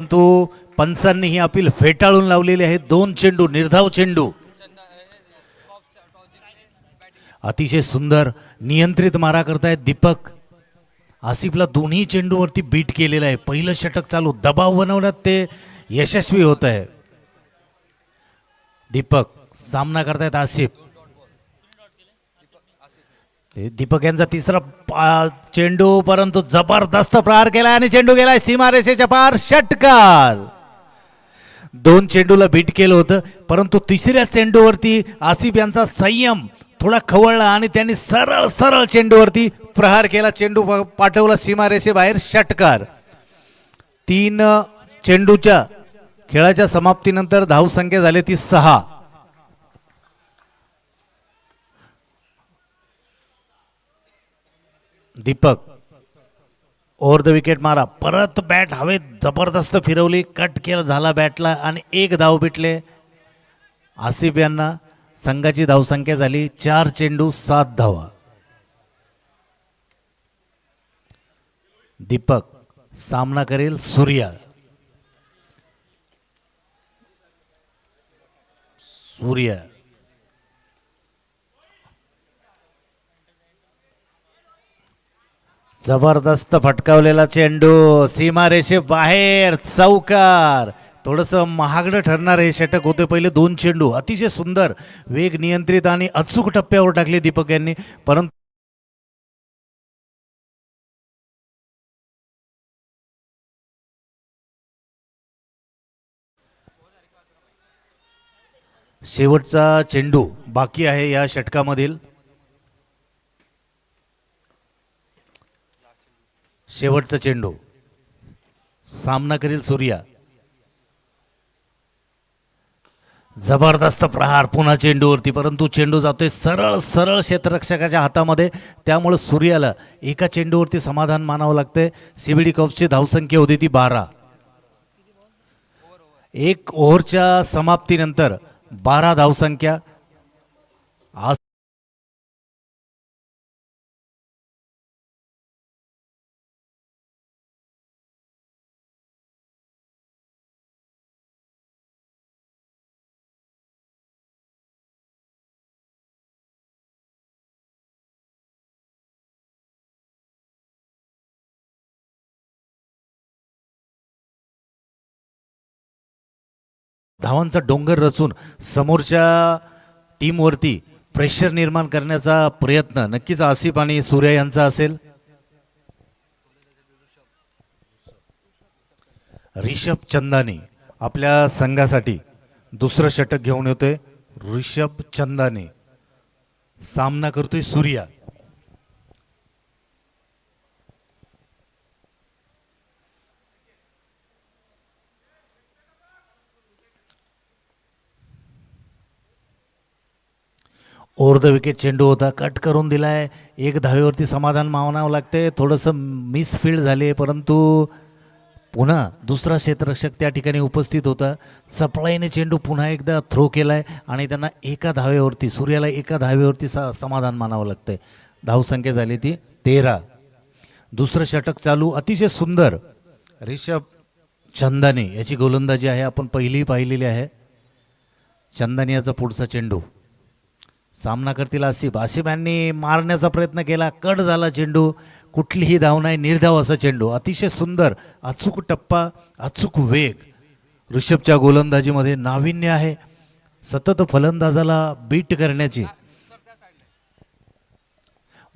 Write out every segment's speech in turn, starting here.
परंतु पंचांनी ही अपील फेटाळून लावलेली आहे. 2 चेंडू निर्धाव चेंडू, अतिशय सुंदर नियंत्रित मारा करतायत दीपक. आसिफला दोन्ही चेंडूवरती बीट केलेलं आहे. पहिलं षटक चालू, दबाव बनवण्यात ते यशस्वी होत आहे. दीपक सामना करतायत आसिफ. दीपक यांचा तिसरा चेंडू, परंतु जबरदस्त प्रहार केला आणि चेंडू गेलाय सीमारेषेच्या पार. षटकार. 2 चेंडूला बीट केलं होतं, परंतु तिसऱ्या चेंडूवरती आसिफ यांचा संयम थोडा खवळला आणि त्यांनी सरळ सरळ चेंडूवरती प्रहार केला. चेंडू पाठवला सीमारेषेबाहेर. षटकार. 3 चेंडूच्या खेळाच्या समाप्तीनंतर धावसंख्या झाली ती 6. दीपक ओव्हर द विकेट मारा, परत बॅट हवेत जबरदस्त फिरवली, कट केला झाला बॅटला आणि 1 धाव भेटले आसिफ यांना. संघाची धावसंख्या झाली 4 चेंडू 7 धावा. दीपक सामना करेल सूर्या. सूर्या जबरदस्त फटकावलेला चेंडू सीमारेषे बाहेर. चौकार. थोडस महागडं ठरणार हे षटक होते. पहिले 2 चेंडू अतिशय सुंदर वेग नियंत्रित आणि अचूक टप्प्यावर टाकले दीपक यांनी, परंतु शेवटचा चेंडू बाकी आहे या षटकामधील. शेवटचा चेंडू, सामना करेल सूर्या. जबरदस्त प्रहार पुन्हा चेंडूवरती, परंतु चेंडू जातोय सरळ सरळ क्षेत्ररक्षकाच्या हातामध्ये. त्यामुळे सूर्याला एका चेंडूवरती समाधान मानावं लागतंय. सीबीडी कॉप्सची धावसंख्या होती ती 12. 1 ओव्हरच्या समाप्तीनंतर 12 धावसंख्या. धावांचा डोंगर रचून समोरच्या टीमवरती प्रेशर निर्माण करण्याचा प्रयत्न नक्कीच आसिफ आणि सूर्या यांचा असेल. रिषभ चंदानी आपल्या संघासाठी दुसरं षटक घेऊन येतोय. रिषभ चंदानी सामना करतोय सूर्या. ओव्हर द विकेट चेंडू होता, कट करून दिलाय. 1 धावेवरती समाधान मानावं लागते. थोडंसं मिसफील्ड झाले, परंतु पुन्हा दुसरा क्षेत्ररक्षक त्या ठिकाणी उपस्थित होता. सप्लायने चेंडू पुन्हा एकदा थ्रो केलाय आणि त्यांना 1 धावेवरती, सूर्याला 1 धावेवरती समाधान मानावं लागतंय. धावसंख्या झाली ती 13. दुसरं षटक चालू, अतिशय सुंदर रिषभ चंदानी याची गोलंदाजी आहे, आपण पहिली पाहिलेली आहे. चंदानी याचा पुढचा चेंडू, सामना करतील आसिफ. आसिफ यांनी मारण्याचा प्रयत्न केला, कट झाला चेंडू, कुठलीही धाव नाही, निर्धाव असा चेंडू. अतिशय सुंदर अचूक टप्पा, अचूक वेग. ऋषभच्या गोलंदाजीमध्ये नाविन्य आहे, सतत फलंदाजाला बीट करण्याची.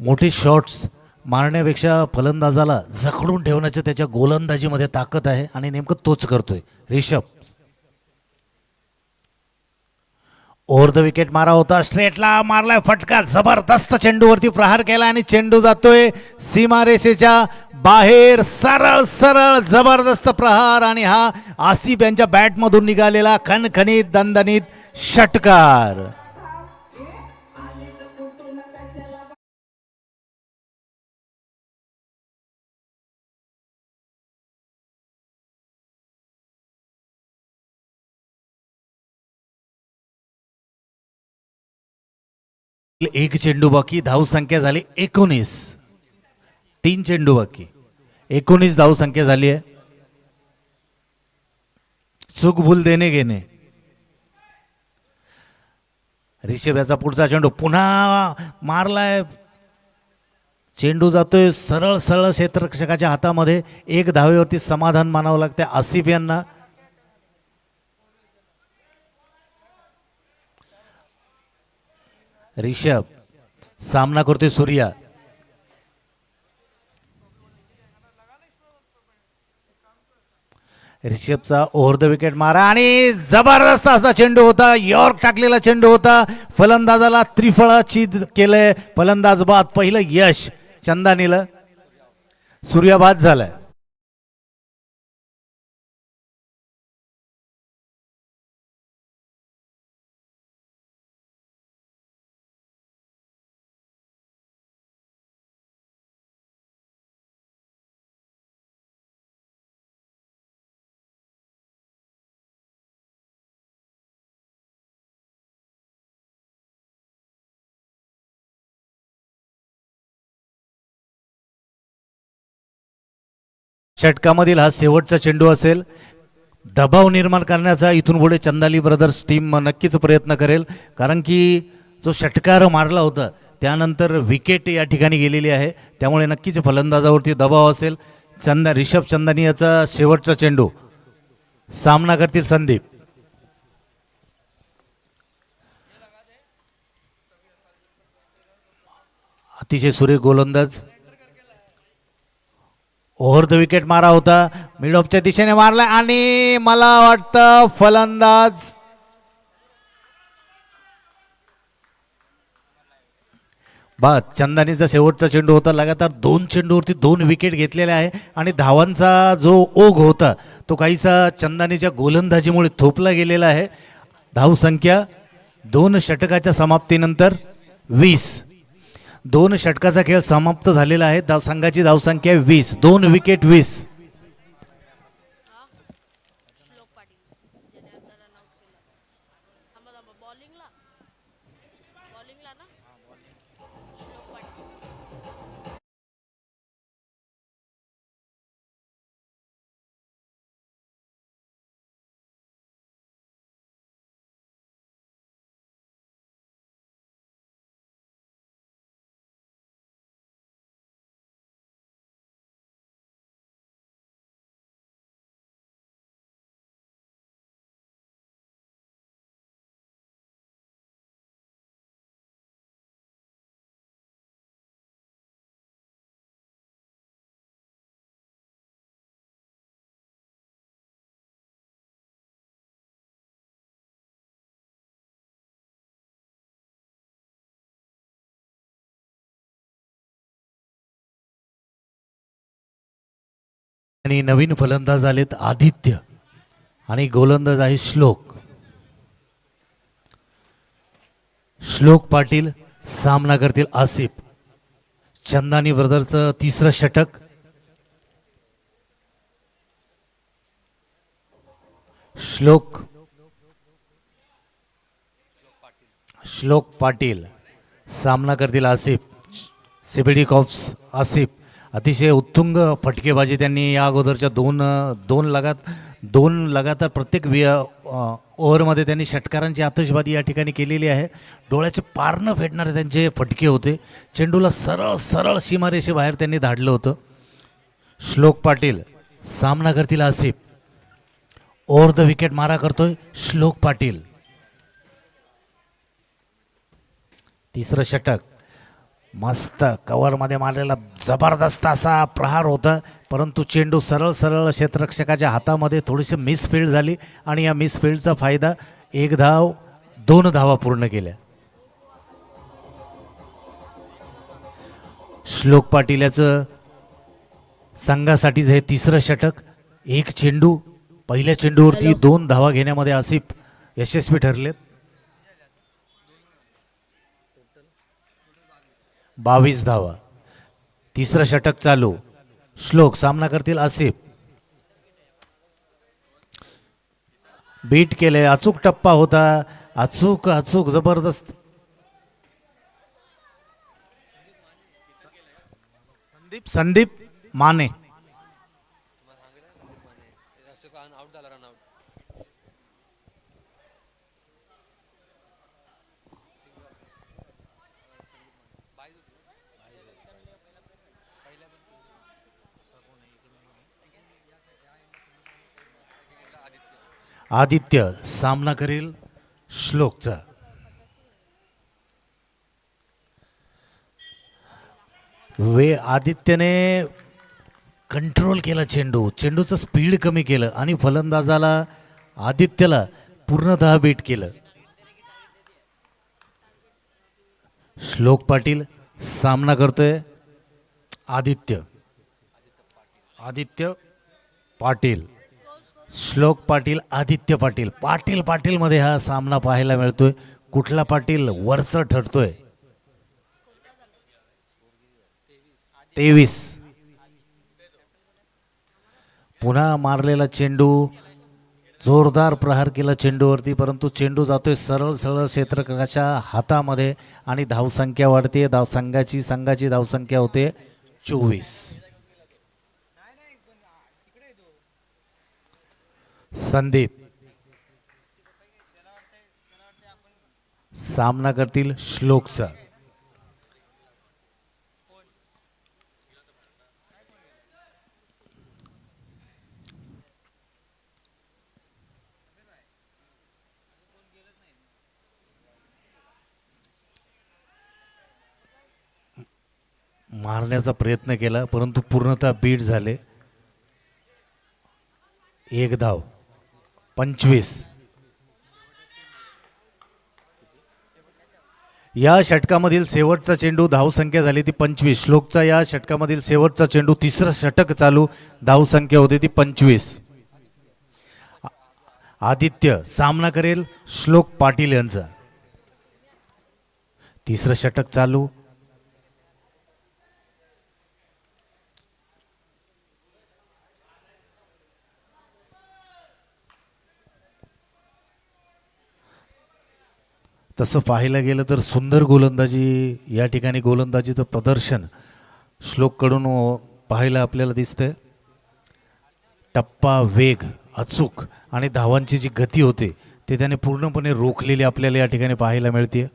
मोठे शॉट्स मारण्यापेक्षा फलंदाजाला जखडून ठेवण्याचं त्याच्या गोलंदाजीमध्ये ताकद आहे आणि नेमकं तोच करतोय ऋषभ. ओव्हर द विकेट मारा होता, स्ट्रेटला मारलाय फटका, जबरदस्त चेंडूवरती प्रहार केला आणि चेंडू जातोय सीमारेषेच्या बाहेर. सरळ सरळ जबरदस्त प्रहार आणि हा आसिफ यांच्या बॅटमधून निघालेला खणखणीत दणदणीत षटकार. एक चेंडू बाकी, धावसंख्या झाली 19. 3 चेंडू बाकी, 19 धावसंख्या झाली आहे. चूक भूल देणे घेणे. रिषभ याचा पुढचा चेंडू पुन्हा मारलाय. चेंडू जातोय सरळ सरळ क्षेत्ररक्षकाच्या हातामध्ये. एक धावेवरती समाधान मानावं लागते आसिफ यांना. रिषभ सामना करतोय सूर्या. रिषभचा ओव्हर द विकेट मारा आणि जबरदस्त असा चेंडू होता. यॉर्क टाकलेला चेंडू होता. फलंदाजाला त्रिफळाची केलंय. फलंदाज बाद. पहिलं यश चंदानीला. सूर्या बाद झालाय. षटकामधील हा शेवटचा चेंडू असेल. दबाव निर्माण करण्याचा इथून पुढे चंदाली ब्रदर्स टीम नक्कीच प्रयत्न करेल. कारण की जो षटकार मारला होता त्यानंतर विकेट या ठिकाणी गेलेली आहे. त्यामुळे नक्कीच फलंदाजावरती दबाव असेल. रिषभ चंदानी याचा शेवटचा चेंडू. सामना करतील संदीप. अतिशय सुरेख गोलंदाज. ओव्हर द विकेट मारा होता. मिड ऑफच्या दिशेने मारला आणि मला वाटतं फलंदाज बाद. चंदानीचा शेवटचा चेंडू होता. लगातार 2 चेंडूवरती 2 विकेट घेतलेले आहे आणि धावांचा जो ओघ होता तो काहीसा चंदानीच्या गोलंदाजीमुळे थोपला गेलेला आहे. धावसंख्या 2 षटकाच्या समाप्तीनंतर 20. 2 षटकाचा खेळ समाप्त झालेला आहे. संघाची धावसंख्या 20. 2 विकेट 20. आणि नवीन फलंदाज आलेत आदित्य आणि गोलंदाज आहे श्लोक. श्लोक पाटील सामना करतील आसिफ. चंदानी ब्रदरचं तिसरं षटक. श्लोक पाटील सामना करतील आसिफ. CBD cops Asif. अतिशय उत्तुंग फटकेबाजी त्यांनी या अगोदरच्या दोन लगातार प्रत्येक ओव्हरमध्ये त्यांनी षटकारांची आतषबाजी या ठिकाणी केलेली आहे. डोळ्याचे पार न फेडणारे त्यांचे फटके होते. चेंडूला सरळ सरळ सीमारेषेबाहेर त्यांनी धाडलं होतं. श्लोक पाटील सामना करतील आसिफ. ओव्हर द विकेट मारा करतोय श्लोक पाटील. तिसरं षटक. मस्त कव्हरमध्ये मारलेला जबरदस्त असा प्रहार होता. परंतु चेंडू सरळ सरळ क्षेत्ररक्षकाच्या हातामध्ये थोडीशी मिसफिल्ड झाली आणि या मिसफिल्डचा फायदा 1 धाव 2 धावा पूर्ण केल्या. श्लोक पाटील याचं संघासाठीच हे तिसरं षटक. 1 चेंडू. पहिल्या चेंडूवरती 2 धावा घेण्यामध्ये आसिफ यशस्वी ठरलेत. 22 धावा. तिसरं षटक चालू. श्लोक सामना करतील आसिफ. बीट केले. अचूक टप्पा होता. अचूक अचूक जबरदस्त. संदीप माने. आदित्य सामना करेल श्लोकचा. आदित्यने कंट्रोल केला चेंडूचं स्पीड कमी केलं आणि फलंदाजाला आदित्यला पूर्णतः बीट केलं. श्लोक पाटील सामना करतोय आदित्य पाटील. श्लोक पाटील आदित्य पाटील मध्ये हा सामना पाहायला मिळतोय. कुठला पाटील वरचढ ठरतोय. 23 पुन्हा मारलेला चेंडू, जोरदार प्रहार केला चेंडूवरती, परंतु चेंडू जातोय सरळ क्षेत्ररक्षकाच्या हातामध्ये आणि धावसंख्या वाढते. संघाची धावसंख्या होते 24. संदीप सामना करतील श्लोकचा. मारण्याचा प्रयत्न केला परंतु पूर्णतः बीट झाले. 1 धाव. 25 या षटकामधील शेवटचा चेंडू, धावसंख्या झाली ती 25. श्लोकचा या षटकामधील शेवटचा चेंडू, तिसरं षटक चालू, धावसंख्या होती ती 25. आदित्य सामना करेल श्लोक पाटील यांचा. तिसरं षटक चालू. तसं पाहायला गेलं तर सुंदर गोलंदाजी या ठिकाणी, गोलंदाजीचं प्रदर्शन श्लोककडून पाहायला आपल्याला दिसतंय. टप्पा, वेग, अचूक आणि धावांची जी गती होते ते त्याने पूर्णपणे रोखलेली आपल्याला या ठिकाणी पाहायला मिळते.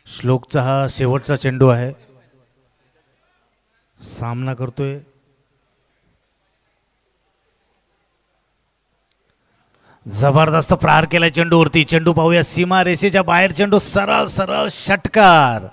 श्लोकचा हा शेवटचा चेंडू आहे. सामना करतोय जबरदस्त प्रहार केला चेंडूवरती. चेंडू पाहूया सीमा रेषेच्या बाहेर, चेंडू सरळ षटकार.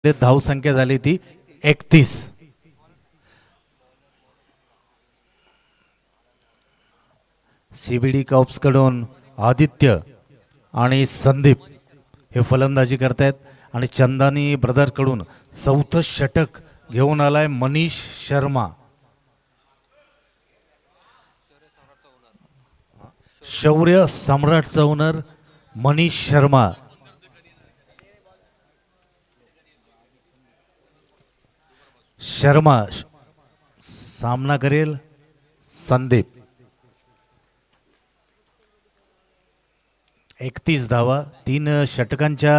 धावसंख्या झाली ती 31. सीबीडी कॉप्स कडून आदित्य आणि संदीप हे फलंदाजी करतायत आणि चंदानी ब्रदर कडून चौथं षटक घेऊन आलाय मनीष शर्मा. शौर्य सम्राटचा ओनर मनीष शर्मा. सामना करेल संदीप. 31 धावा. 3 षटकांच्या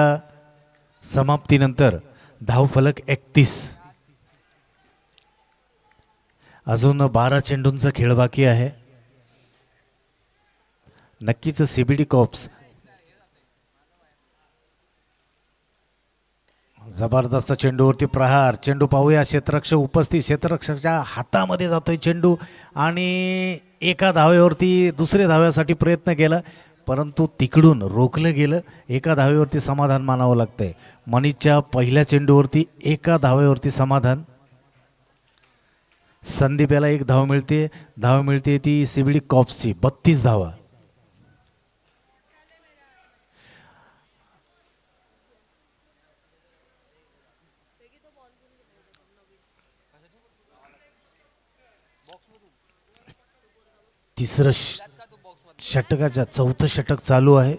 समाप्तीनंतर धावफलक 31. अजून 12 चेंडूंचा खेळ बाकी आहे. नक्कीच सीबीडी कॉप्स जबरदस्त चेंडूवरती प्रहार. चेंडू पाहूया, क्षेत्ररक्षक उपस्थित, क्षेत्ररक्षकाच्या हातामध्ये जातोय चेंडू आणि एका धावेवरती दुसऱ्या धाव्यासाठी प्रयत्न केला परंतु तिकडून रोखलं गेलं. एका धावेवरती समाधान मानावं लागतंय. मनीषच्या पहिल्या चेंडूवरती एका धावेवरती समाधान. संदीप याला एक धाव मिळते. धाव मिळते ती सीबीडी कॉप्सची 32 धावा. तिसरं षटकाच्या चौथं षटक चालू आहे.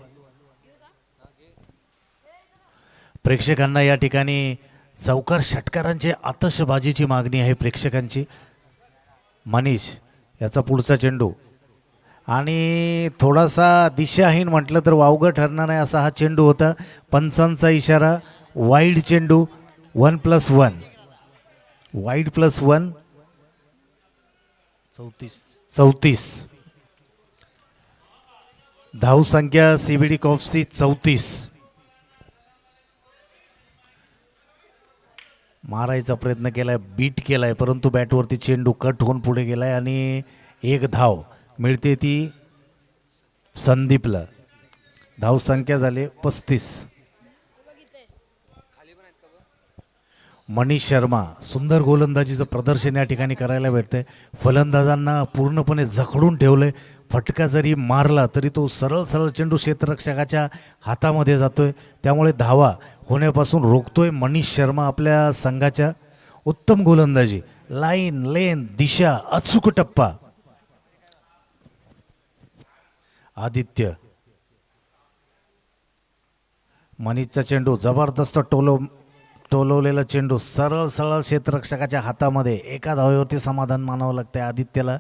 प्रेक्षकांना या ठिकाणी चौकार षटकारांची आतषबाजीची मागणी आहे प्रेक्षकांची. मनीष याचा पुढचा चेंडू आणि थोडासा दिशाहीन म्हटलं तर वावगं ठरणार आहे असा हा चेंडू होता. पंचांचा इशारा. वाईड चेंडू. 1+1 वाईड +1 34. धावसंख्या सीबीडी कॉप्सची 34. मारायचा प्रयत्न केलाय. बीट केलाय परंतु बॅटवरती चेंडू कट होऊन पुढे गेलाय आणि एक धाव मिळते ती संदीपला. धावसंख्या झाली 35. मनीष शर्मा सुंदर गोलंदाजीचं प्रदर्शन या ठिकाणी करायला भेटतंय. फलंदाजांना पूर्णपणे जखडून ठेवलंय. फटका जरी मारला तरी तो सरळ सरळ चेंडू क्षेत्ररक्षकाच्या हातामध्ये जातोय. त्यामुळे धावा होण्यापासून रोखतोय मनीष शर्मा आपल्या संघाच्या. उत्तम गोलंदाजी. लाईन लेन दिशा अचूक टप्पा. आदित्य. मनीषचा चेंडू जबरदस्त टोलवलेला चेंडू सरळ सरळ क्षेत्ररक्षकाच्या हातामध्ये. एका धावेवरती समाधान मानावं लागतंय आदित्यला.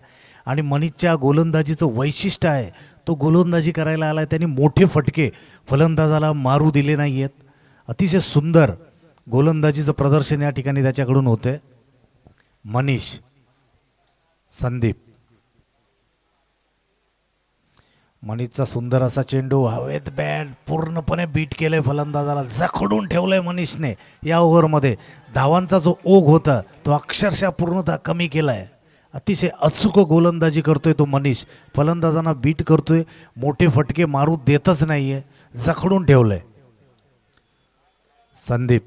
आणि मनीषच्या गोलंदाजीचं वैशिष्ट्य आहे तो गोलंदाजी करायला आलाय. त्यांनी मोठे फटके फलंदाजाला मारू दिले नाही आहेत. अतिशय सुंदर गोलंदाजीचं प्रदर्शन या ठिकाणी त्याच्याकडून होते. मनीष. संदीप. मनीषचा सुंदर असा चेंडू हवेत बॅट पूर्णपणे बीट केलंय. फलंदाजाला जखडून ठेवलंय मनीषने या ओव्हरमध्ये. धावांचा जो ओघ होता तो अक्षरशः पूर्णतः कमी केलाय. अतिशय अचूक गोलंदाजी करतोय तो मनीष. फलंदाजांना बीट करतोय. मोठे फटके मारू देतच नाहीये. जखडून ठेवलंय. संदीप.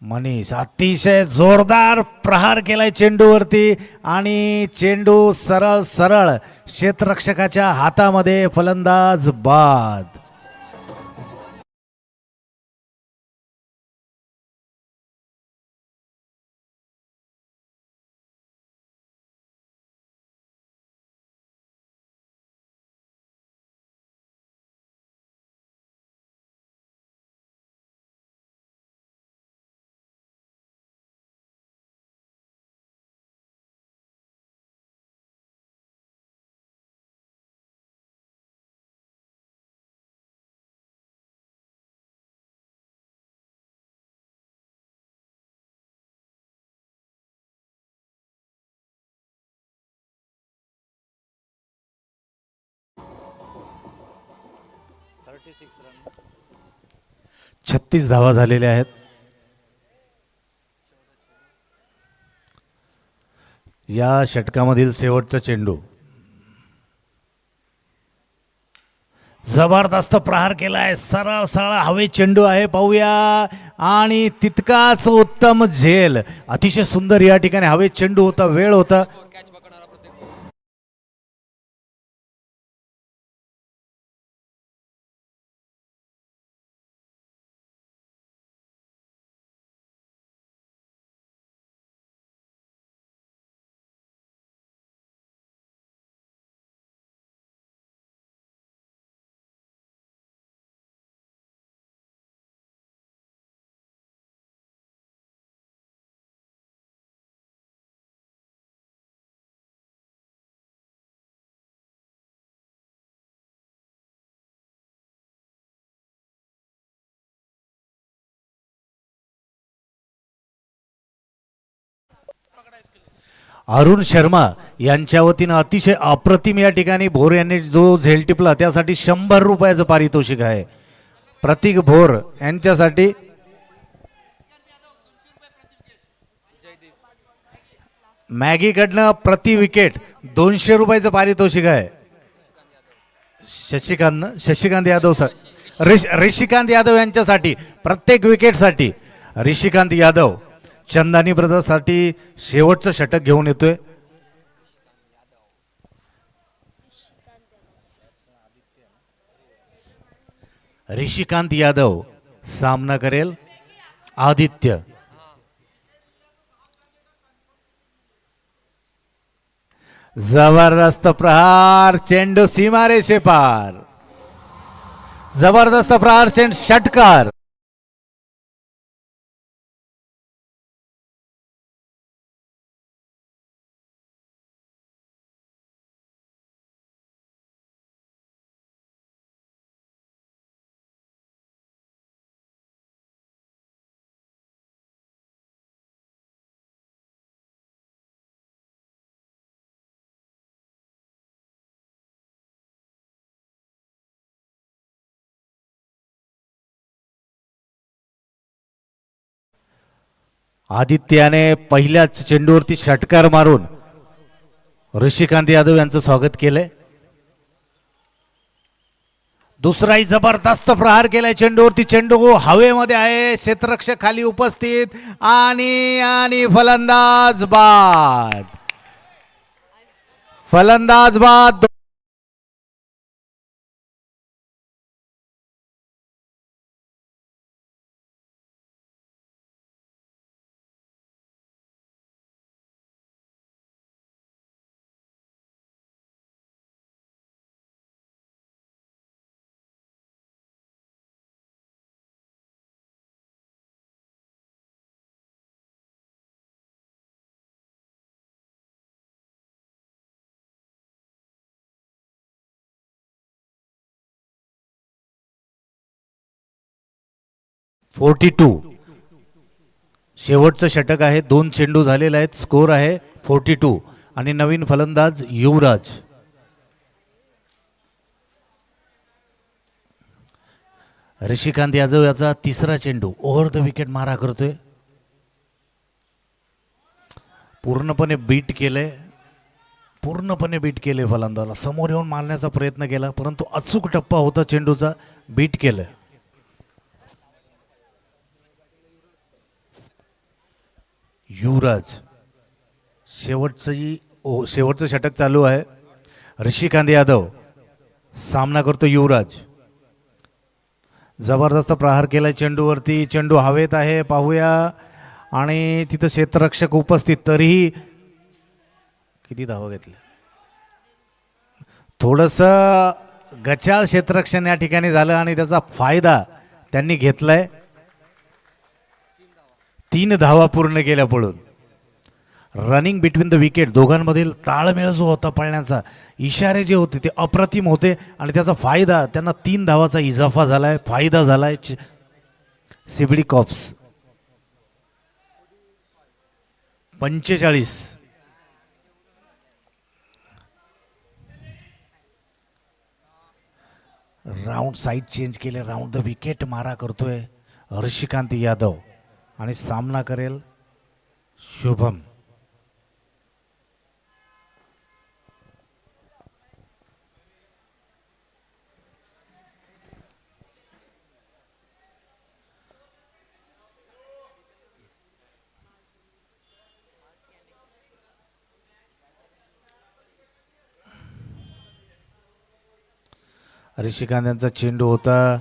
मनीष अतिशय जोरदार प्रहार केलाय चेंडूवरती आणि चेंडू सरळ सरळ क्षेत्ररक्षकाच्या हातामध्ये. फलंदाज बाद. रन. 36 धावा झालेल्या आहेत. या षटकामधील शेवटचा चेंडू. जबरदस्त प्रहार केलाय. सरळ सरळ हवे चेंडू आहे. पाहूया. आणि तितकाच उत्तम झेल. अतिशय सुंदर या ठिकाणी हवे चेंडू होता. वेळ होता. अरुण शर्मा यांच्या वतीनं अतिशय अप्रतिम या ठिकाणी भोर यांनी जो झेल टिपला त्यासाठी 100 रुपयाचं पारितोषिक आहे. प्रतीक भोर यांच्यासाठी मॅगीकडनं प्रति विकेट 200 रुपयाचं पारितोषिक आहे. शशिकांत यादव सर, ऋषिकांत यादव यांच्यासाठी प्रत्येक विकेटसाठी ऋषिकांत यादव चंदानी ब्रदर्ससाठी शेवटचं षटक घेऊन येतोय. ऋषिकांत यादव सामना करेल आदित्य. जबरदस्त प्रहार, चेंडू सीमारेषे पार. जबरदस्त प्रहार, चेंडू षटकार. आदित्याने पहिल्याच चेंडूवरती षटकार मारून ऋषिकांत यादव यांचं स्वागत केलंय. दुसराही जबरदस्त प्रहार केलाय चेंडूवरती. चेंडू हवेमध्ये आहे, क्षेत्ररक्षक खाली उपस्थित आणि फलंदाज बाद. फलंदाज बाद. .42 शेवटचं षटक आहे. 2 चेंडू झालेले आहेत. स्कोर आहे 42 आणि नवीन फलंदाज युवराज. ऋषिकांत यादव याचा तिसरा चेंडू ओव्हर द विकेट मारा करतोय. पूर्णपणे बीट केले फलंदाजाला. समोर येऊन मारण्याचा प्रयत्न केला परंतु अचूक टप्पा होता चेंडूचा. बीट केलं. युवराज शेवटचं षटक चालू आहे. ऋषिकांत यादव सामना करतो. युवराज जबरदस्त प्रहार केलाय चेंडूवरती. चेंडू हवेत आहे, पाहूया. आणि तिथं क्षेत्ररक्षक उपस्थित, तरीही किती धावा घेतल्या. थोडस गचाळ क्षेत्ररक्षण या ठिकाणी झालं आणि त्याचा फायदा त्यांनी घेतलाय. 3 धावा पूर्ण केल्या पळून. रनिंग बिटवीन द विकेट, दोघांमधील ताळमेळ जो होता पळण्याचा, इशारे जे होते ते अप्रतिम होते आणि त्याचा फायदा त्यांना 3 धावाचा इजाफा झालाय, फायदा झालाय सिबडी कॉप्स. 45 राऊंड साईड चेंज केले. राऊंड द विकेट मारा करतोय ऋषिकांत यादव आणि सामना करेल शुभम. ऋषिकांत यांचा चेंडू होता,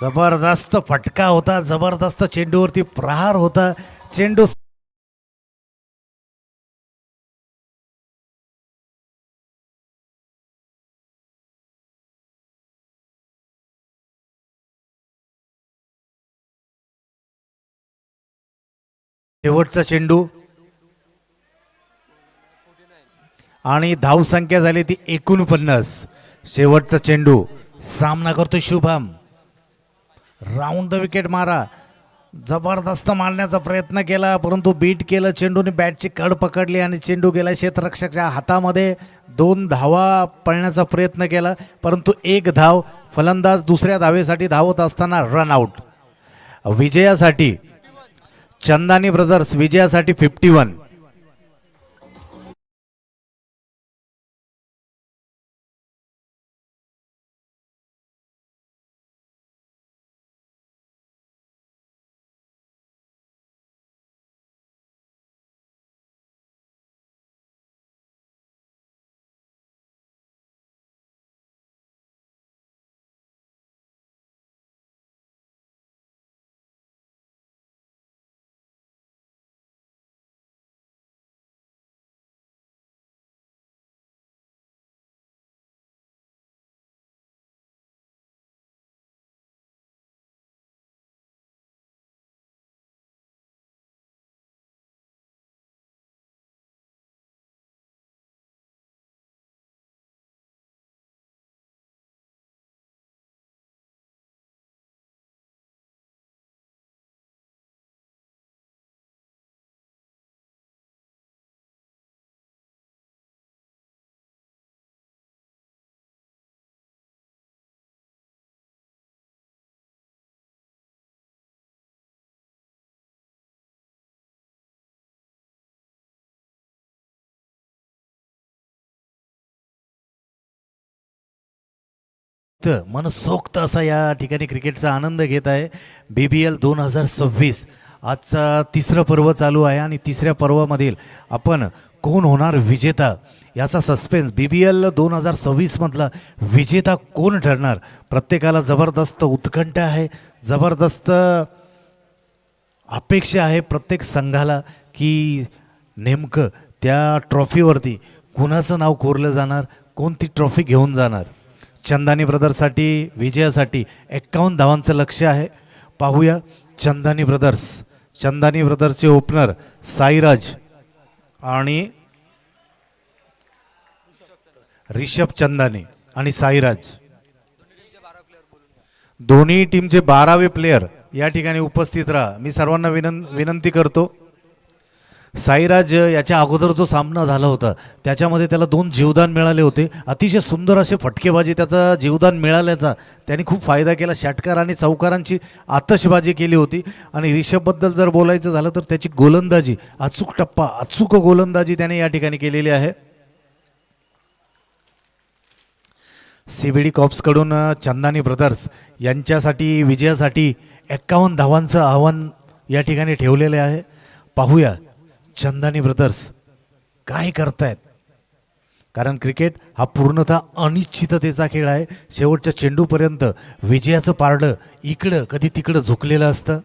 जबरदस्त फटका होता, जबरदस्त चेंडूवरती प्रहार होता. चेंडू शेवटचा चेंडू आणि धावसंख्या झाली ती 49. शेवटचा चेंडू सामना करतो शुभम. राऊंड द विकेट मारा, जबरदस्त मारण्याचा प्रयत्न केला परंतु बीट केलं. चेंडूने बॅटची कड पकडली आणि चेंडू गेला क्षेत्ररक्षकाच्या हातामध्ये. 2 धावा पळण्याचा प्रयत्न केला परंतु 1 धाव. फलंदाज दुसऱ्या धावेसाठी धावत असताना रन आउट. विजयासाठी चंदानी ब्रदर्स विजयासाठी 51. तृप्त मनसोक्त असा या ठिकाणी क्रिकेटचा आनंद घेत आहे. BBL 2026 आजचा तिसरं पर्व चालू आहे आणि तिसऱ्या पर्वामधील आपण कोण होणार विजेता याचा सस्पेन्स. BBL 2026 मधला विजेता कोण ठरणार, प्रत्येकाला जबरदस्त उत्कंठ आहे, जबरदस्त अपेक्षा आहे प्रत्येक संघाला की नेमकं त्या ट्रॉफीवरती कुणाचं नाव कोरलं जाणार, कोणती ट्रॉफी घेऊन जाणार. चंदानी ब्रदर्ससाठी विजयासाठी 51 धावांचं लक्ष्य आहे. पाहूया चंदानी ब्रदर्सचे ओपनर साईराज आणि रिषभ चंदानी आणि साईराज, दोन्ही टीमचे 12वे प्लेयर या ठिकाणी उपस्थित राहा. मी सर्वांना विनंती करतो. साईराज याच्या अगोदर जो सामना झाला होता त्याच्यामध्ये त्याला 2 जीवदान मिळाले होते. अतिशय सुंदर असे फटकेबाजी त्याचा जीवदान मिळाल्याचा त्याने खूप फायदा केला. षटकार आणि चौकारांची आतषबाजी केली होती. आणि रिषभबद्दल जर बोलायचं झालं तर त्याची गोलंदाजी, अचूक टप्पा, अचूक गोलंदाजी त्याने या ठिकाणी केलेली आहे. CBD कॉप्सकडून चंदानी ब्रदर्स यांच्यासाठी विजयासाठी 51 धावांचं आव्हान या ठिकाणी ठेवलेले आहे. पाहूया चंदानी ब्रदर्स काय करतायत, कारण क्रिकेट हा पूर्णतः अनिश्चिततेचा खेळ आहे. शेवटच्या चेंडूपर्यंत विजयाचं पारडं इकडं कधी तिकडं झुकलेलं असतं.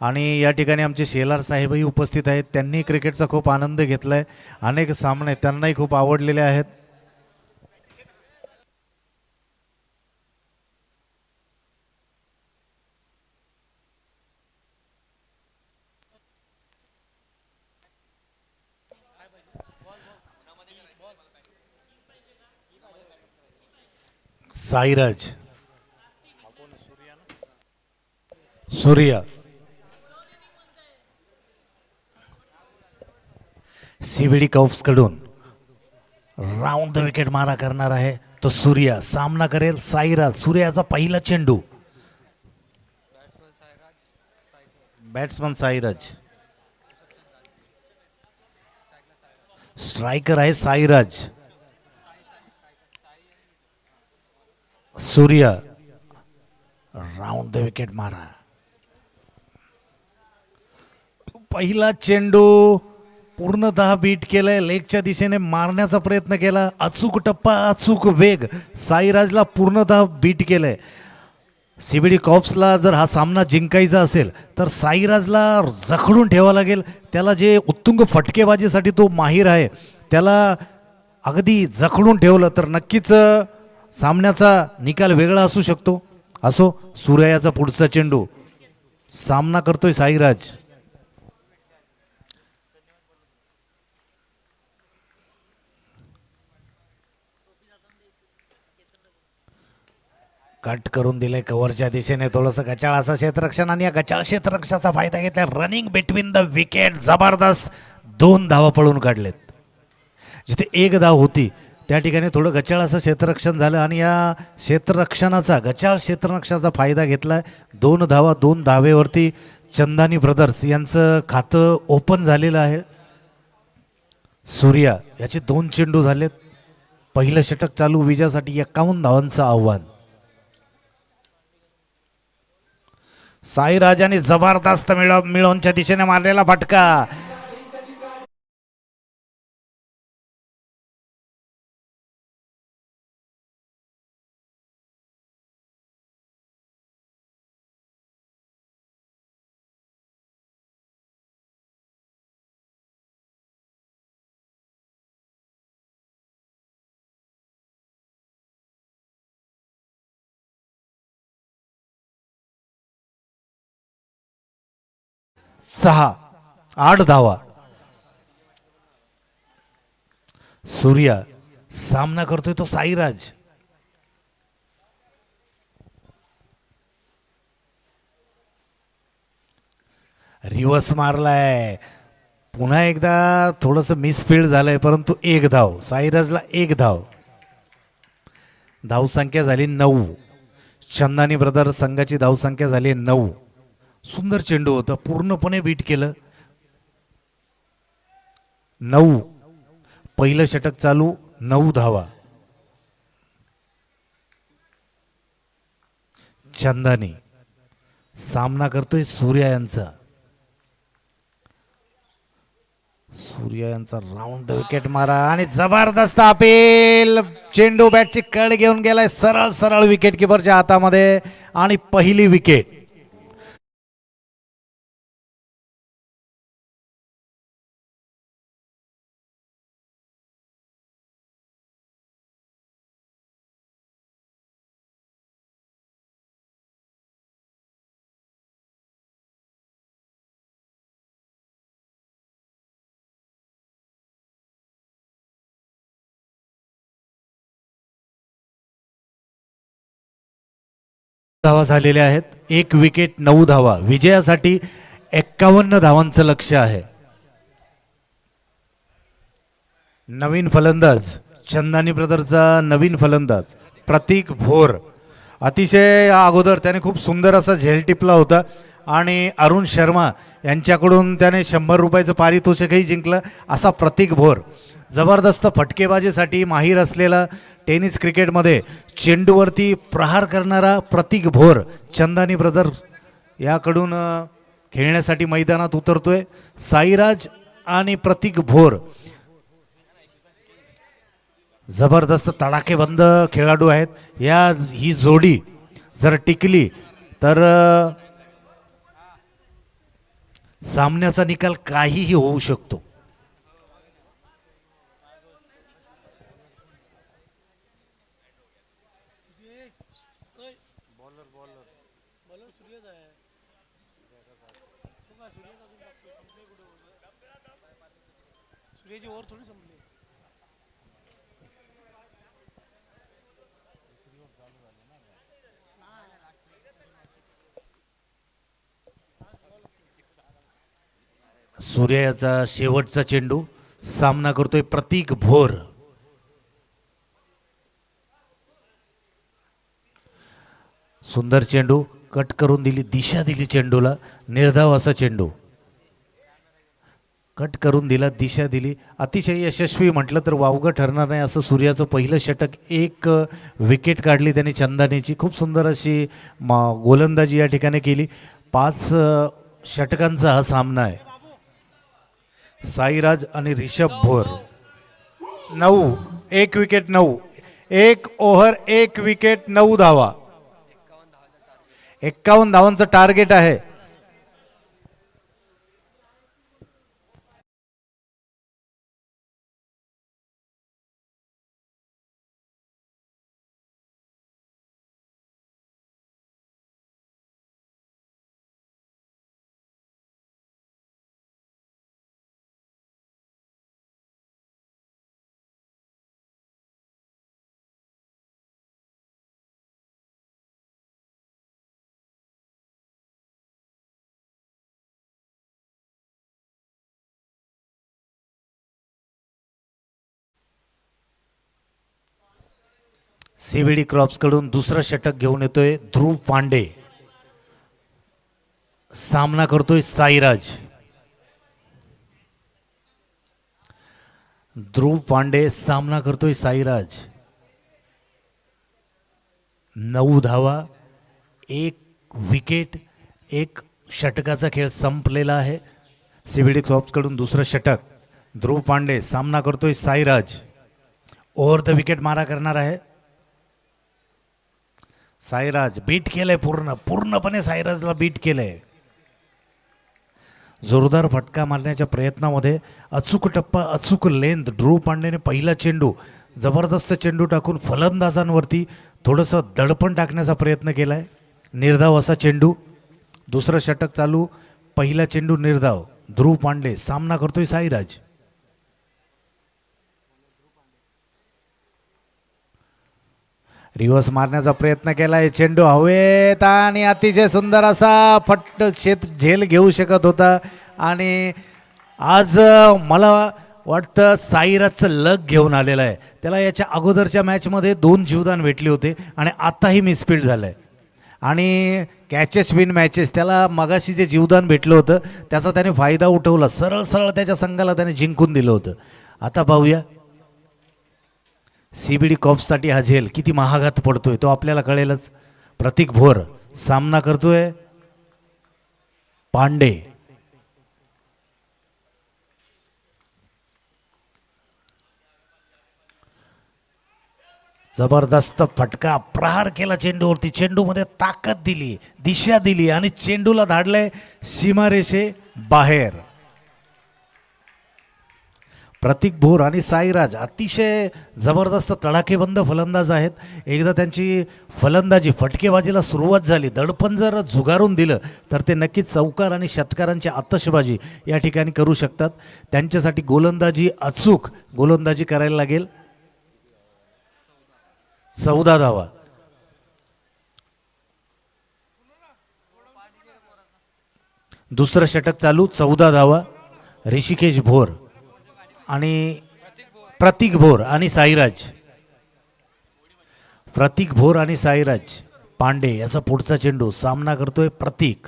आणि या ठिकाणी आमचे शेलार साहेबही उपस्थित आहेत. त्यांनी क्रिकेटचा खूप आनंद घेतलाय. अनेक सामने त्यांनाही खूप आवडलेले आहेत. साईराज, सूर्या, CBD कॉप्सकडून राऊंड द विकेट मारा करणार आहे तो सूर्या. सामना करेल साईराज. सूर्याचा पहिला चेंडू. बॅट्समन साईराज, स्ट्रायकर आहे Sairaj. Surya round the wicket मारा. पहिला चेंडू पूर्णतः बीट केलाय. लेगच्या दिशेने मारण्याचा प्रयत्न केला. अचूक टप्पा, अचूक वेग, साईराजला पूर्णतः बीट केलंय. CBD कॉप्सला जर हा सामना जिंकायचा असेल तर साईराजला जखडून ठेवावं लागेल. त्याला जे उत्तुंग फटकेबाजीसाठी तो माहीर आहे त्याला अगदी जखडून ठेवलं तर नक्कीच सामन्याचा निकाल वेगळा असू शकतो. असो, सूर्याचा पुढचा चेंडू. सामना करतोय साईराज. कट करून दिले कव्हरच्या दिशेने. थोडंसं गचाळ असं क्षेत्ररक्षण आणि या गचाळ क्षेत्ररक्षणाचा फायदा घेतला. रनिंग बिटवीन द विकेट, जबरदस्त 2 धावा पळून काढलेत. जिथे 1 धाव होती त्या ठिकाणी थोडं गचाळ असं क्षेत्ररक्षण झालं आणि या क्षेत्ररक्षणाचा, गचाळ क्षेत्ररक्षणाचा फायदा घेतलाय. 2 धावा, 2 धावेवरती चंदानी ब्रदर्स यांचं खातं ओपन झालेलं आहे. सूर्या याचे 2 चेंडू झालेत. पहिलं षटक चालू. विजयासाठी 51 धावांचं आव्हान. साईराजाने जबरदस्त मिळवूनच्या दिशेने मारलेला फटका. सहा 8 धावा. सूर्या सामना करतोय तो साईराज. रिवर्स मारलाय. पुन्हा एकदा थोडंसं मिसफील्ड झालंय परंतु 1 धाव. साईराजला 1 धाव. धावसंख्या झाली 9. चंदानी ब्रदर्स संघाची धावसंख्या झाली 9. सुंदर चेंडू होता, पूर्णपणे बीट केलं. 9 पहिलं षटक चालू, 9 धावा. चंदानी सामना करतोय सूर्या यांचा. सूर्या यांचा राऊंड विकेट मारा आणि जबरदस्त अपील. चेंडू बॅटची कड घेऊन गेलाय सरळ सरळ विकेट किपरच्या हातामध्ये आणि पहिली विकेट. धावा झालेल्या आहेत. एक विकेट, 9 धावा. विजयासाठी 51 धावांचं लक्ष आहे. नवीन फलंदाज चंदानी ब्रदरचा नवीन फलंदाज प्रतीक भोर. अतिशय अगोदर त्याने खूप सुंदर असा झेल टिपला होता आणि अरुण शर्मा यांच्याकडून त्याने 100 रुपयाचं पारितोषिकही जिंकलं. असा प्रतीक भोर जबरदस्त फटकेबाजीसाठी माहीर असलेला, टेनिस क्रिकेटमध्ये चेंडूवरती प्रहार करणारा प्रतीक भोर चंदानी ब्रदर याकडून खेळण्यासाठी मैदानात उतरतोय. साईराज आणि प्रतीक भोर जबरदस्त तडाखेबंद खेळाडू आहेत. ही जोडी जर टिकली तर सामन्याचा निकाल काहीही होऊ शकतो. सूर्या याचा शेवटचा चेंडू. सामना करतोय प्रतीक भोर. सुंदर चेंडू कट करून दिली, दिशा दिली चेंडूला. निर्धाव असा चेंडू कट करून दिला, दिशा दिली. अतिशय यशस्वी म्हटलं तर वावगं ठरणार नाही असं सूर्याचं पहिलं षटक. एक विकेट काढली त्यांनी चंदानीची. खूप सुंदर अशी गोलंदाजी या ठिकाणी केली. 5 षटकांचा हा सामना आहे. साईराज आणि Rishabh Bhor. 9, 1 wicket, 9, 1 over 1 wicket, 9 धावा. 51 धावांचं टार्गेट आहे. सीव्हीडी क्रॉप्स कडून दुसरं षटक घेऊन येतोय ध्रुव पांडे. सामना करतोय साईराज. ध्रुव पांडे सामना करतोय साईराज. 9 धावा, 1 विकेट, 1 षटकाचा खेळ संपलेला आहे. सीव्हीडी क्रॉप्स कडून दुसरं षटक. ध्रुव पांडे सामना करतोय साईराज. ओव्हर द विकेट मारा करणार आहे. साईराज बीट केलंय, पूर्णपणे साईराजला बीट केलंय. जोरदार फटका मारण्याच्या प्रयत्नामध्ये अचूक टप्पा, अचूक लेंथ. ध्रुव पांडेने पहिला चेंडू, जबरदस्त चेंडू टाकून फलंदाजांवरती थोडंसं दडपण टाकण्याचा प्रयत्न केलाय. निर्धाव असा चेंडू. दुसरं षटक चालू, पहिला चेंडू निर्धाव. ध्रुव पांडे सामना करतोय साईराज. रिव्हर्स मारण्याचा प्रयत्न केलाय. चेंडू हवेत आणि अतिशय सुंदर असा फट झेल घेऊ शकत होता. आणि आज मला वाटतं साईराजचं लक घेऊन आलेलं आहे. त्याला याच्या अगोदरच्या मॅचमध्ये 2 जीवदान भेटले होते आणि आताही मिसफील्ड झालंय. आणि कॅचेस विन मॅचेस, त्याला मगाशी जे जीवदान भेटलं होतं त्याचा त्याने फायदा उठवला. सरळ सरळ त्याच्या संघाला त्याने जिंकून दिलं होतं. आता पाहूया सीबीडी कॉप्ससाठी हा झेल किती महागात पडतोय तो आपल्याला कळेलच. प्रतीक भोर सामना करतोय पांडे. जबरदस्त फटका, प्रहार केला चेंडूवरती, चेंडूमध्ये ताकद दिली, दिशा दिली आणि चेंडूला धाडलंय सीमारेषे बाहेर. प्रतीक भोर आणि साईराज अतिशय जबरदस्त तडाखेबंद फलंदाज आहेत. एकदा त्यांची फलंदाजी फटकेबाजीला सुरुवात झाली, दडपण जर झुगारून दिलं तर ते नक्कीच चौकार आणि षटकारांची आतषबाजी या ठिकाणी करू शकतात. त्यांच्यासाठी गोलंदाजी अचूक गोलंदाजी करायला लागेल. 14 धावा. दुसरं षटक चालू, 14 धावा. ऋषिकेश भोर आणि प्रतीक भोर आणि साईराज. प्रतीक भोर आणि साईराज पांडे याचा पुढचा चेंडू, सामना करतोय प्रतीक.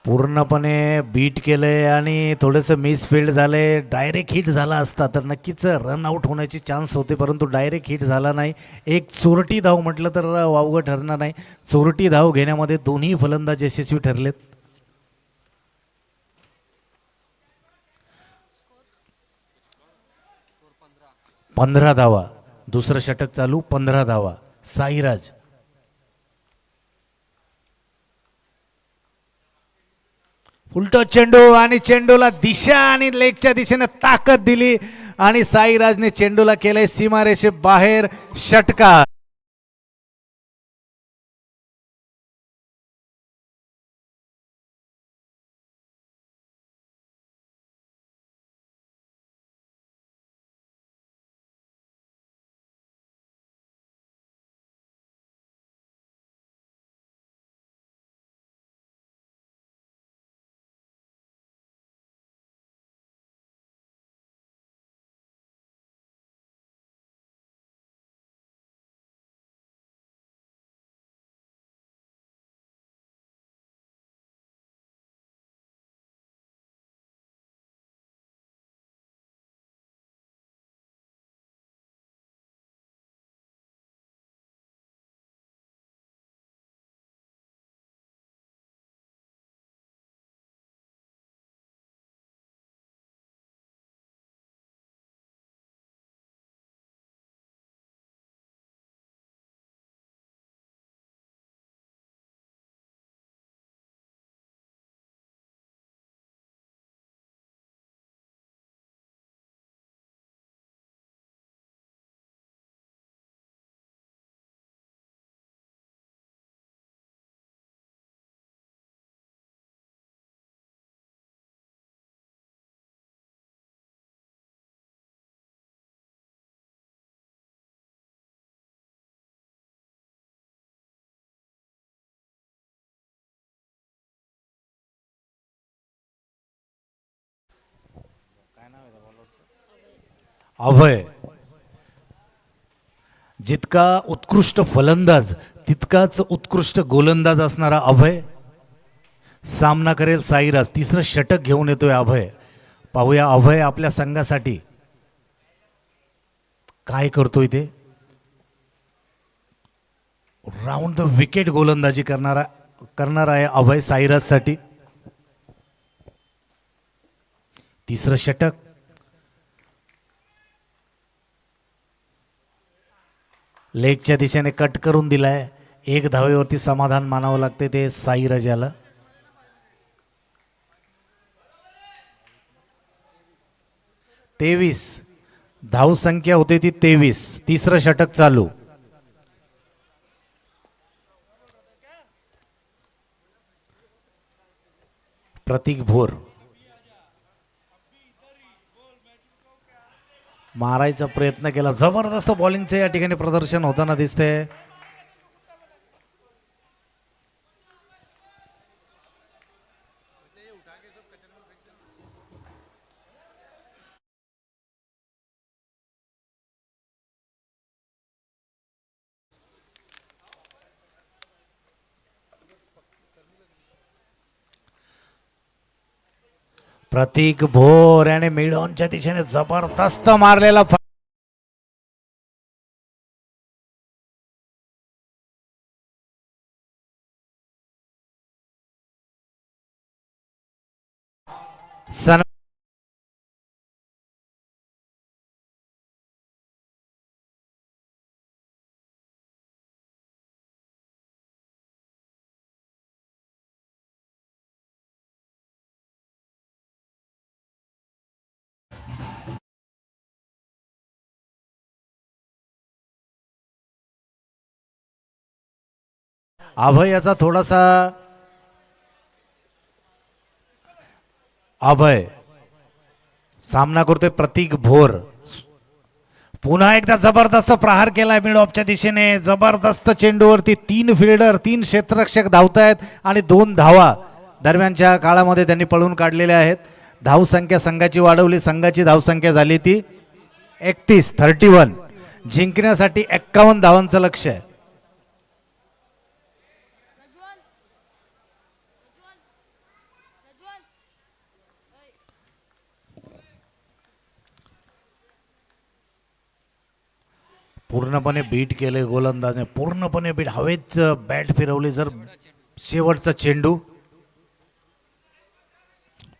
पूर्णपणे बीट केलंय आणि थोडंसं मिसफिल्ड झालंय. डायरेक्ट हिट झाला असता तर नक्कीच रन आउट होण्याची चान्स होते, परंतु डायरेक्ट हिट झाला नाही. एक चोरटी धाव म्हटलं तर वावगं ठरणार नाही. चोरटी धाव घेण्यामध्ये दोन्ही फलंदाज यशस्वी ठरलेत. पंधरा धावा. दुसरं षटक चालू, 15 धावा. साईराज उलटो चेंडू आणि चेंडूला दिशा आणि लेगच्या दिशेने ताकद दिली आणि साईराजने चेंडूला केलंय सीमारेषे बाहेर षटकार. अभय जितका उत्कृष्ट फलंदाज तितकाच उत्कृष्ट गोलंदाज असणारा अभय सामना करेल साईराज. तिसरं षटक घेऊन येतोय अभय. पाहूया अभय आपल्या संघासाठी काय करतोय ते. राऊंड द विकेट गोलंदाजी करणार आहे अभय साईराजसाठी. तिसरं षटक. लेगच्या दिशेने कट करून दिलाय. एक धावेवरती समाधान मानावं लागते ते साईराज याला. तेवीस धाव संख्या होते ती 23. तिसरं षटक चालू. प्रतीक भोर मारायचा प्रयत्न केला. जबरदस्त बॉलिंगचं या ठिकाणी प्रदर्शन होताना दिसतंय. प्रतीक भोर याने मिडॉनच्या दिशेने जबरदस्त मारलेला सन अभय याचा थोडासा अभय सामना करतोय प्रतीक भोर. पुन्हा एकदा जबरदस्त प्रहार केलाय मिड ऑफच्या दिशेने. जबरदस्त चेंडूवरती 3 फिल्डर 3 क्षेत्ररक्षक धावतायत आणि 2 धावा दरम्यानच्या काळामध्ये त्यांनी पळून काढलेल्या आहेत. धावसंख्या संघाची वाढवली. संघाची धावसंख्या झाली ती 31. जिंकण्यासाठी 51 धावांचं लक्ष्य आहे. पूर्णपणे बीट केले गोलंदाजने. पूर्णपणे बीट हवेच बॅट फिरवली. जर शेवटचा चेंडू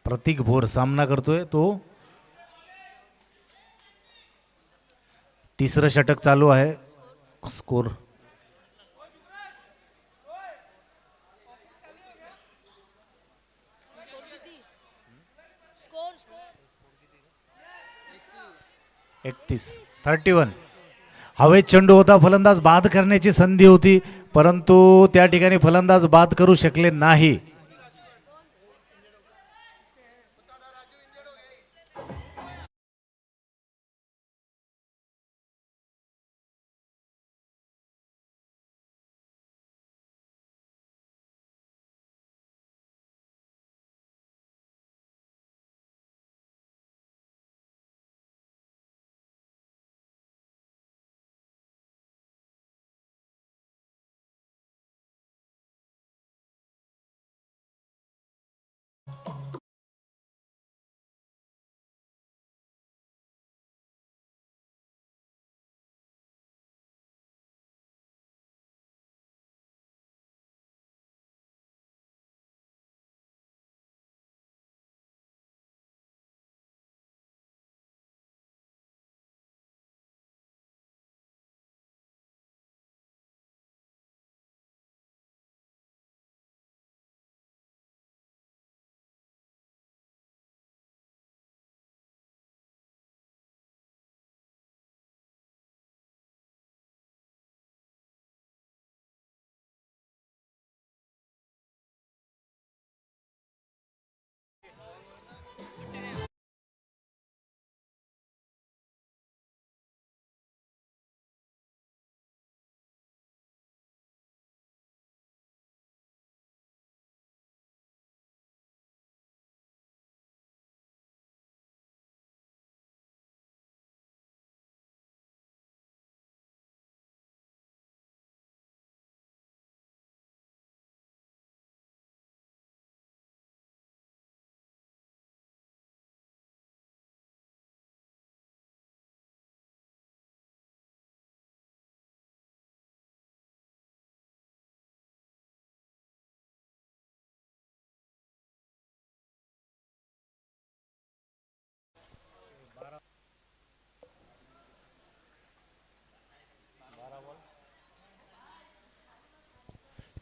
प्रतीक भोर सामना करतोय तो. तिसरं षटक चालू आहे. स्कोर एकतीस 31. हवेत चेंडू होता. फलंदाज बाद करण्याची संधी होती परंतु त्या ठिकाणी फलंदाज बाद करू शकले नाही.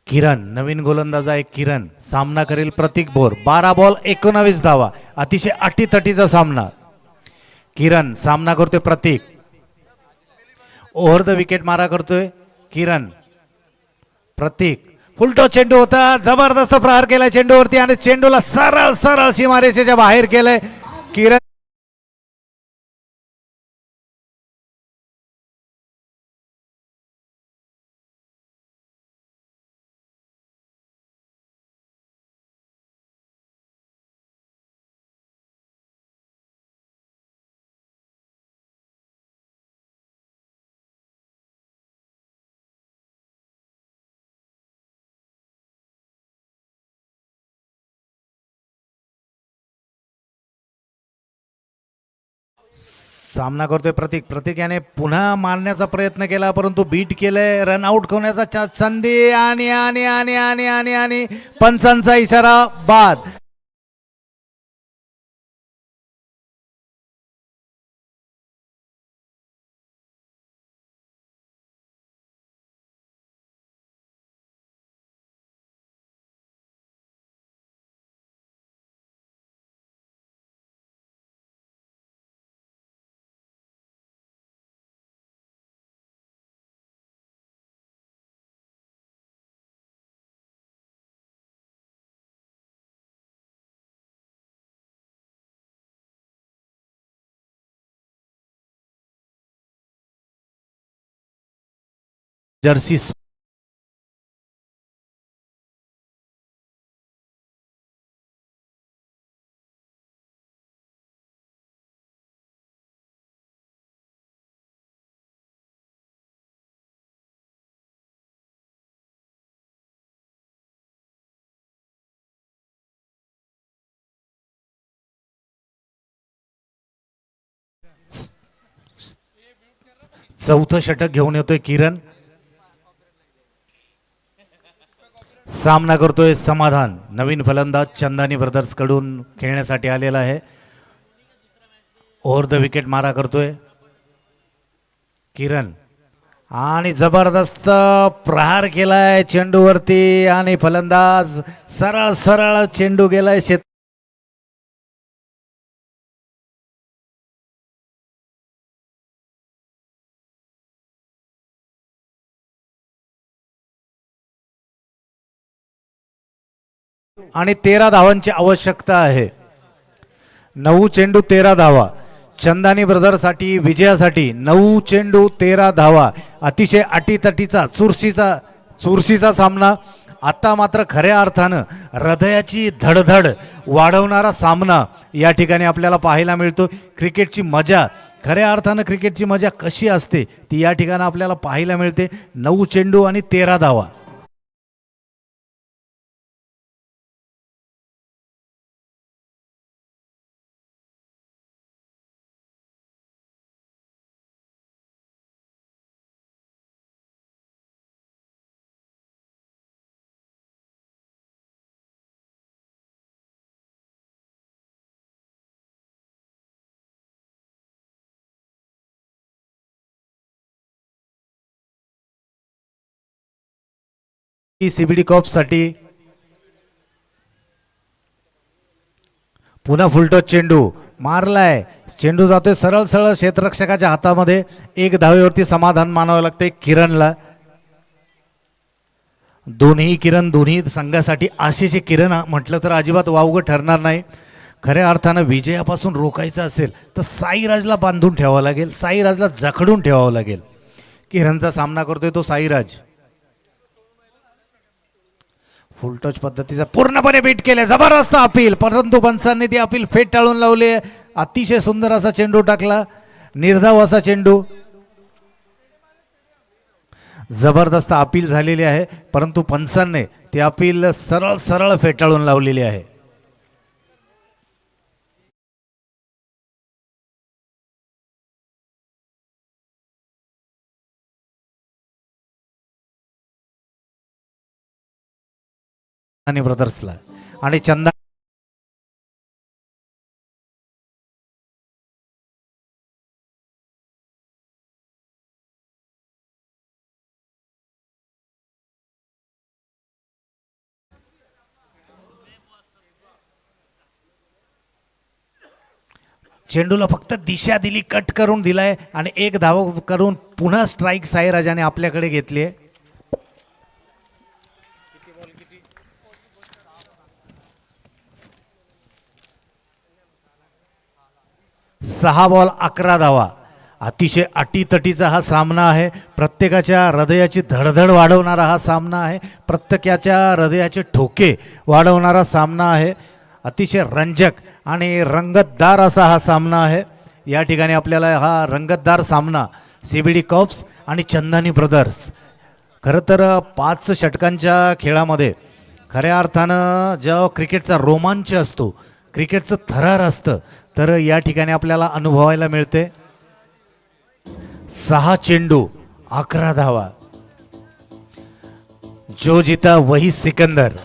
किरण नवीन गोलंदाज आहे. किरण सामना करेल प्रतीक भोर. 12 बॉल 19 धावा. अतिशय अटीतटीचा सामना. किरण सामना करतोय प्रतीक. ओव्हर द विकेट मारा करतोय किरण. प्रतीक फुलटो चेंडू होता. जबरदस्त प्रहार केला चेंडूवरती आणि चेंडूला सरळ सरळ सीमारेषेच्या बाहेर केलंय. किरण सामना करतोय प्रतीक. प्रतीक याने पुन्हा मारण्याचा प्रयत्न केला परंतु बीट केलंय. रन आउट होण्याचा संधी आणि आणि आणि आणि आणि आणि पंचांचा इशारा बाद. जर्सी चौथं षटक घेऊन येतोय किरण. सामना करतोय समाधान. नवीन फलंदाज चंदानी ब्रदर्स कडून खेळण्यासाठी आलेला आहे. ओव्हर द विकेट मारा करतोय किरण आणि जबरदस्त प्रहार केलाय चेंडूवरती आणि फलंदाज सरळ सरळ चेंडू गेलाय शेत. आणि 13 धावांची आवश्यकता आहे. 9 चेंडू 13 धावा. चंदानी ब्रदर्ससाठी विजयासाठी 9 चेंडू 13 धावा. अतिशय अटीतटीचा चुरशीचा सामना. आता मात्र खऱ्या अर्थानं हृदयाची धडधड वाढवणारा सामना या ठिकाणी आपल्याला पाहायला मिळतो. क्रिकेटची मजा, खऱ्या अर्थानं क्रिकेटची मजा कशी असते ती या ठिकाणी आपल्याला पाहायला मिळते. 9 चेंडू आणि 13 धावा. सीबीडी कॉप्ससाठी पुन्हा फुलटॉस चेंडू मारलाय. चेंडू जातोय सरळ सरळ क्षेत्ररक्षकाच्या हातामध्ये. 1 धावेवरती समाधान मानावं लागतंय किरणला. दोन्ही संघासाठी आशेचे किरण म्हटलं तर अजिबात वावगं ठरणार नाही. खऱ्या अर्थानं विजयापासून रोखायचं असेल तर साईराजला बांधून ठेवावं लागेल, साईराजला जखडून ठेवावं लागेल. किरणचा सामना करतोय तो साईराज. फुलटॉच पद्धतीचा पूर्णपणे बीट केले. जबरदस्त अपील परंतु पंचांनी ती अपील फेटाळून लावले. अतिशय सुंदर असा चेंडू टाकला, निर्धाव असा चेंडू. जबरदस्त अपील झालेली आहे परंतु पंचांनी ती अपील सरळ सरळ फेटाळून लावलेली आहे. आणि ब्रदर्सला आणि चंदा चेंडूला फक्त दिशा दिली, कट करून दिलाय आणि 1 धाव करून पुन्हा स्ट्राईक साईराजाने आपल्याकडे घेतली आहे. 6 बॉल 11 धावा. अतिशय अटीतटीचा हा सामना आहे. प्रत्येकाच्या हृदयाची धडधड वाढवणारा हा सामना आहे. प्रत्येकाच्या हृदयाचे ठोके वाढवणारा सामना आहे. अतिशय रंजक आणि रंगतदार असा हा सामना आहे. या ठिकाणी आपल्याला हा रंगतदार सामना सीबीडी कॉप्स आणि चंदानी ब्रदर्स. खरं तर 5 षटकांच्या खेळामध्ये खऱ्या अर्थानं जेव्हा क्रिकेटचा रोमांच असतो, क्रिकेटचं थरार असतं तर या ठिकाणी आपल्याला अनुभवायला मिळते. 6 चेंडू 11 धावा. जो जीता वही सिकंदर.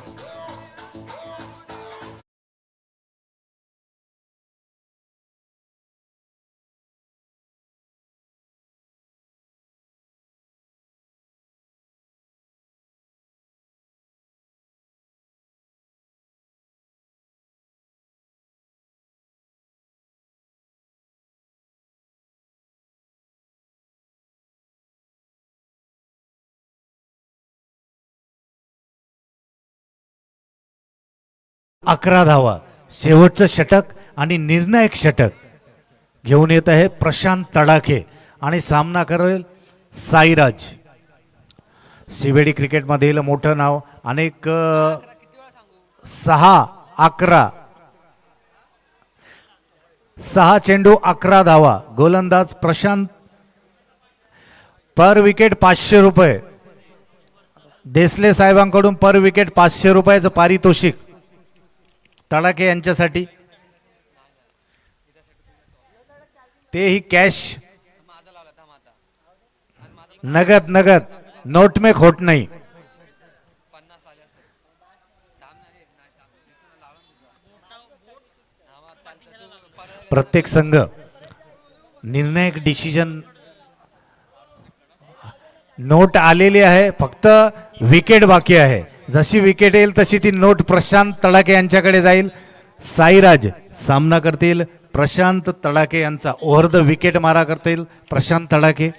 अकरा धावा. शेवटचं षटक आणि निर्णायक षटक घेऊन येत आहे प्रशांत तडाखे आणि सामना करेल साईराज. सीबीडी क्रिकेटमधील मोठं नाव. अनेक 6-11. 6 चेंडू 11 धावा. गोलंदाज प्रशांत. पर विकेट 500 रुपये. देसले साहेबांकडून पर विकेट 500 रुपयाचं पारितोषिक तडाखे यांच्यासाठी. तेही कॅश. नगद नगद. नोट में खोट नाही. प्रत्येक संघ निर्णायक डिसिजन. नोट आलेली आहे, फक्त विकेट बाकी आहे. जशी विकेट येईल तशी ती नोट प्रशांत तडाखे यांच्याकडे जाईल. साईराज सामना करतील प्रशांत तडाखे यांचा. ओव्हर द विकेट मारा करतील प्रशांत तडाखे.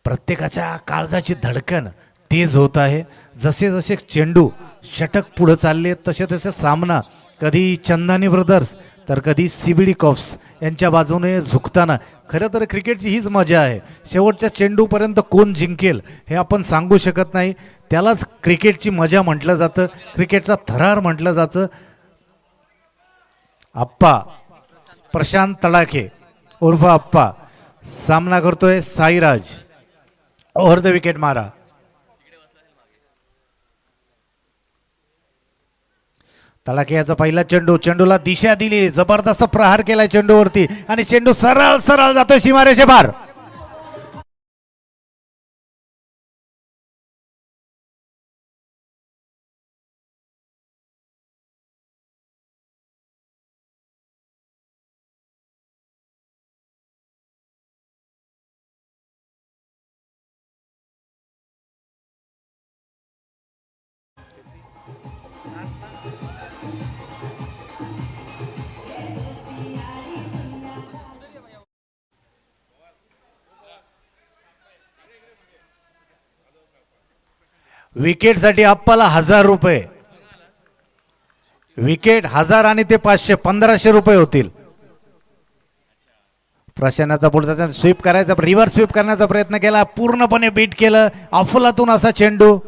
प्रत्येकाच्या काळजाची धडकन तेज होत आहे. जसे जसे चेंडू षटक पुढे चालले तसे तसे सामना कधी चंदानी ब्रदर्स तर कधी सीबीडी कॉप्स यांच्या बाजूने झुकताना. खरं तर क्रिकेटची हीच मजा आहे. शेवटच्या चेंडूपर्यंत कोण जिंकेल हे आपण सांगू शकत नाही. त्यालाच क्रिकेटची मजा म्हटलं जातं, क्रिकेटचा थरार म्हटलं जातं. आप्पा प्रशांत तडाखे उर्फ आप्पा सामना करतोय साईराज. ओव्हर द विकेट मारा. तडाखे याचा पहिला चेंडू. चेंडूला दिशा दिली. जबरदस्त प्रहार केलाय चेंडूवरती आणि चेंडू सरळ सरळ जातोय सीमारेषे पार. विकेट साठी आप्पाला 1000 रुपये. विकेट 1000 आणि ते 500 1500 रुपये होतील. प्रशांतचा पुढचा स्वीप करायचा, रिव्हर्स स्वीप करण्याचा प्रयत्न केला, पूर्णपणे बीट केलं. अफलातून असा चेंडू.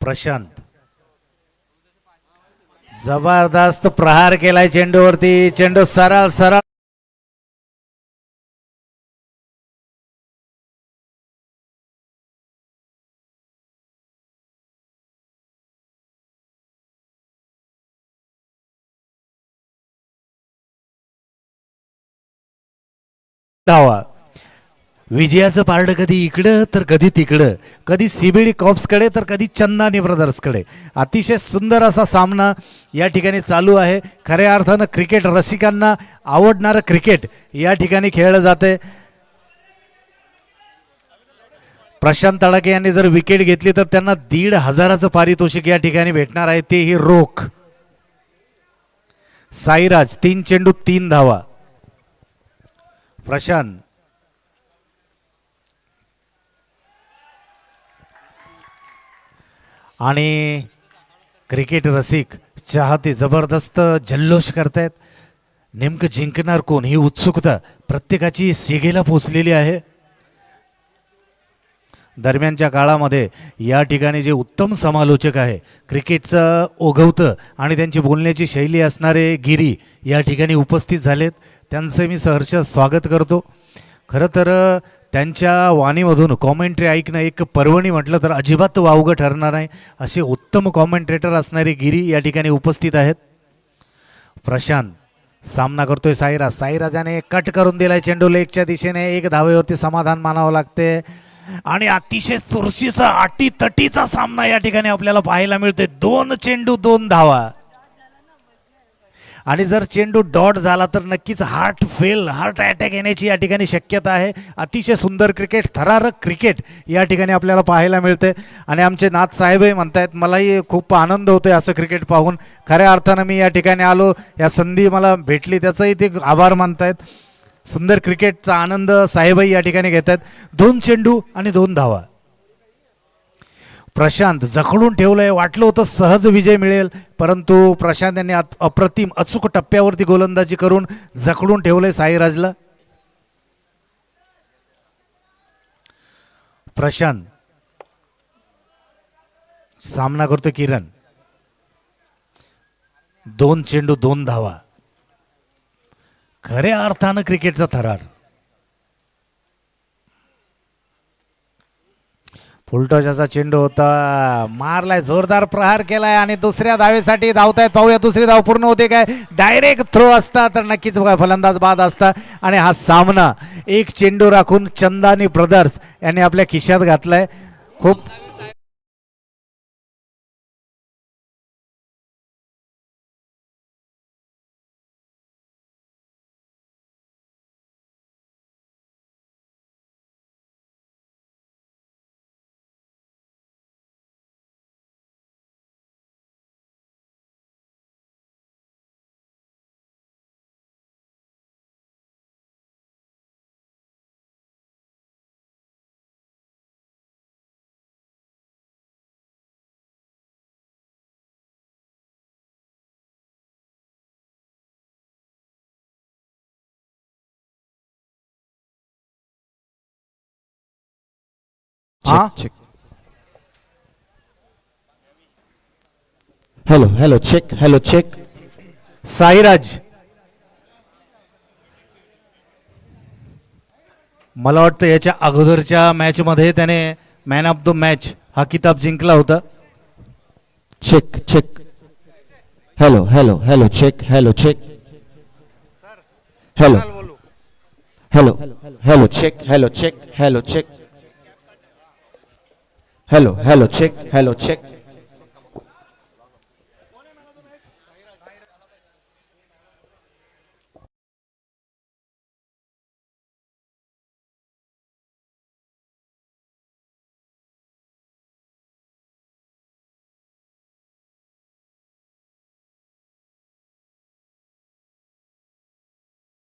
प्रशांत जबरदस्त प्रहार केलाय चेंडूवरती. चेंडू सरळ सरळ धावा. विजयाचं पारड कधी इकडं तर कधी तिकडं, कधी सीबीडी कॉप्सकडे तर कधी चंदानी ब्रदर्सकडे. अतिशय सुंदर असा सामना या ठिकाणी चालू आहे. खऱ्या अर्थानं क्रिकेट रसिकांना आवडणारं क्रिकेट या ठिकाणी खेळलं जाते. प्रशांत तडाखे यांनी जर विकेट घेतली तर त्यांना 1500चं पारितोषिक या ठिकाणी भेटणार आहे, तेही रोख. साईराज 3 चेंडू 3 धावा. प्रशांत आणि क्रिकेट रसिक चाहते जबरदस्त जल्लोष करतायत. नेमकं जिंकणार कोण ही उत्सुकता प्रत्येकाची शिगेला पोचलेली आहे. दरम्यानच्या काळामध्ये या ठिकाणी जे उत्तम समालोचक आहे, क्रिकेटचं ओघवतं आणि त्यांची बोलण्याची शैली असणारे गिरी या ठिकाणी उपस्थित झालेत. त्यांचं मी सहर्ष स्वागत करतो. खरं तर त्यांच्या वाणीमधून कॉमेंट्री ऐकणं एक पर्वणी म्हटलं तर अजिबात वावगं ठरणार नाही. असे उत्तम कॉमेंट्रेटर असणारे गिरी या ठिकाणी उपस्थित आहेत. प्रशांत सामना करतोय साईराज. साईराजाने कट करून दिलाय चेंडू लेगच्या दिशेने. एक धावेवरती समाधान मानावं लागते आणि अतिशय चुरशीचा अटीतटीचा सामना या ठिकाणी आपल्याला पाहायला मिळतोय. 2 चेंडू 2 धावा. आणि जर चेंडू डॉट झाला तर नक्कीच हार्ट अटॅक येण्याची या ठिकाणी शक्यता आहे. अतिशय सुंदर क्रिकेट, थरारक क्रिकेट या ठिकाणी आपल्याला पाहायला मिळते. आणि आमचे नाथ साहेबही म्हणतायत मलाही खूप आनंद होतोय असं क्रिकेट पाहून. खऱ्या अर्थानं मी या ठिकाणी आलो, या संधी मला भेटली त्याचाही ते आभार मानतायत. सुंदर क्रिकेटचा आनंद साहेबही या ठिकाणी घेत आहेत. 2 चेंडू आणि 2 धावा. प्रशांत जखडून ठेवलंय. वाटलं होतं सहज विजय मिळेल, परंतु प्रशांत यांनी अप्रतिम अचूक टप्प्यावरती गोलंदाजी करून जखडून ठेवलंय साईराजला. प्रशांत सामना करतो किरण. 2 चेंडू 2 धावा. खऱ्या अर्थानं क्रिकेटचा थरार. फुलटॉसचा चेंडू होता, मारलाय, जोरदार प्रहार केलाय आणि दुसऱ्या धावेसाठी धावतायत. पाहूया दुसरी धाव पूर्ण होते काय. डायरेक्ट थ्रो असता तर नक्कीच फलंदाज बाद असता. आणि हा सामना एक चेंडू राखून चंदानी ब्रदर्स यांनी आपल्या खिशात घातलाय. खूप check. Hello, check. साईराज, मला वाटतं याच्या अगोदरच्या मॅच मध्ये त्याने मॅन ऑफ द मॅच हा किताब जिंकला होता. Check. Hello, check. Hello, check. Hello, check. Hello, check.